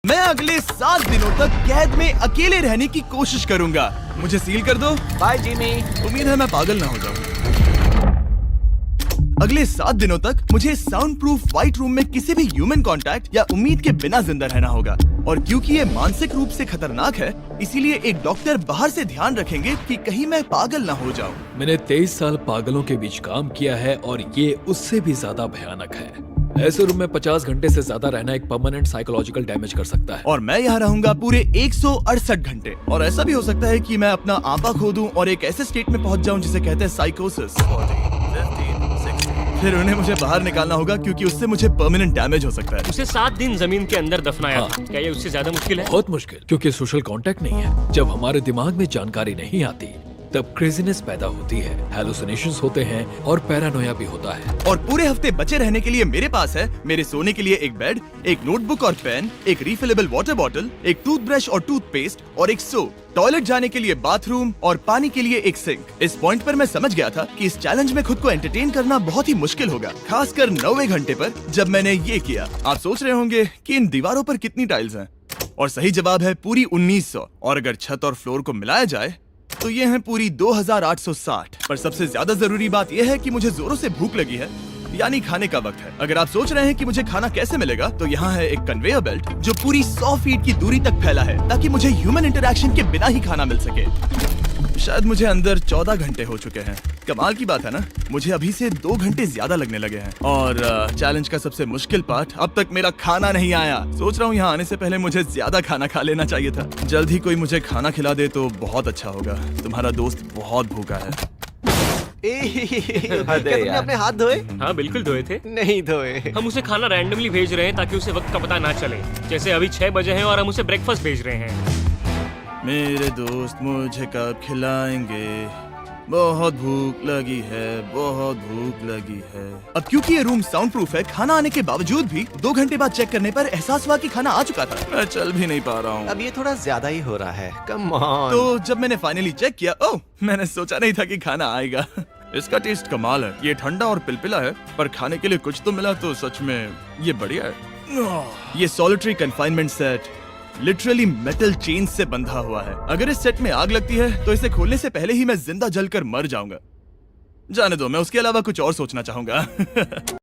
मैं अगले 7 दिनों तक कैद में अकेले रहने की कोशिश करूंगा। मुझे सील कर दो। Bye Jimmy. उम्मीद है मैं पागल ना हो जाऊं। अगले 7 दिनों तक मुझे साउंड प्रूफ व्हाइट रूम में किसी भी ह्यूमन कांटेक्ट या उम्मीद के बिना जिंदा रहना होगा। और क्योंकि ये मानसिक रूप से खतरनाक है, इसीलिए एक डॉक्टर बाहर से ध्यान रखेंगे कि कहीं मैं पागल ना हो जाऊं। मैंने 23 साल पागलों के बीच काम किया है और ये उससे भी ज्यादा भयानक है। ऐसे रूम में 50 घंटे से ज्यादा रहना एक परमानेंट साइकोलॉजिकल डैमेज कर सकता है। और मैं यहाँ रहूंगा पूरे 168 घंटे। और ऐसा भी हो सकता है कि मैं अपना आपा खो दूं और एक ऐसे स्टेट में पहुंच जाऊं जिसे कहते हैं साइकोसिस। फिर उन्हें मुझे बाहर निकालना होगा क्योंकि उससे मुझे परमानेंट डैमेज हो सकता है। उसे 7 दिन जमीन के अंदर दफनाया हाँ। था। क्या ये उससे ज्यादा मुश्किल है? बहुत मुश्किल, क्योंकि सोशल कांटेक्ट नहीं है। जब हमारे दिमाग में जानकारी नहीं आती तब क्रेजीनेस पैदा होती है, हैलुसिनेशंस होते हैं और पैरानोया भी होता है। और पूरे हफ्ते बचे रहने के लिए मेरे पास है मेरे सोने के लिए एक बेड, एक नोटबुक और पेन, एक रिफिलेबल वाटर बॉटल, एक टूथब्रश और टूथपेस्ट और एक सोप, टॉयलेट जाने के लिए बाथरूम और पानी के लिए एक सिंक। इस पॉइंट पर मैं समझ गया था कि इस चैलेंज में खुद को एंटरटेन करना बहुत ही मुश्किल होगा, खासकर 9वें घंटे पर जब मैंने ये किया। आप सोच रहे होंगे कि इन दीवारों पर कितनी टाइल्स हैं? और सही जवाब है पूरी 1900। और अगर छत और फ्लोर को मिलाया जाए तो ये हैं पूरी 2860। पर सबसे ज्यादा जरूरी बात यह है कि मुझे जोरों से भूख लगी है, यानी खाने का वक्त है। अगर आप सोच रहे हैं कि मुझे खाना कैसे मिलेगा, तो यहाँ है एक कन्वेयर बेल्ट जो पूरी 100 फीट की दूरी तक फैला है, ताकि मुझे ह्यूमन इंटरैक्शन के बिना ही खाना मिल सके। शायद मुझे अंदर 14 घंटे हो चुके हैं। कमाल की बात है ना, मुझे अभी से 2 घंटे ज्यादा लगने लगे हैं। और चैलेंज का सबसे मुश्किल पार्ट, अब तक मेरा खाना नहीं आया। सोच रहा हूँ यहाँ आने से पहले मुझे ज्यादा खाना खा लेना चाहिए था। जल्द ही कोई मुझे खाना खिला दे तो बहुत अच्छा होगा। तुम्हारा दोस्त बहुत भूखा है। क्या तुमने अपने हाथ धोए? हाँ बिल्कुल धोए थे। नहीं धोए। हम उसे खाना रैंडमली भेज रहे हैं ताकि उसे वक्त का पता ना चले। जैसे अभी 6 बजे हैं और हम उसे ब्रेकफास्ट भेज रहे हैं। मेरे दोस्त मुझे कब खिलाएंगे? बहुत भूख लगी है, बहुत भूख लगी है। अब क्योंकि ये रूम साउंड प्रूफ है, खाना आने के बावजूद भी 2 घंटे बाद चेक करने पर एहसास हुआ कि खाना आ चुका था। मैं चल भी नहीं पा रहा हूँ। अब ये थोड़ा ज्यादा ही हो रहा है। Come on. तो जब मैंने फाइनली चेक किया, ओह, मैंने सोचा नहीं था कि खाना आएगा। इसका टेस्ट कमाल है। ये ठंडा और पिलपिला है, पर खाने के लिए कुछ तो मिला तो सच में ये बढ़िया है। ये solitary confinement set literally metal chain से बंधा हुआ है। अगर इस सेट में आग लगती है तो इसे खोलने से पहले ही मैं जिंदा जलकर मर जाऊंगा। जाने दो, मैं उसके अलावा कुछ और सोचना चाहूंगा।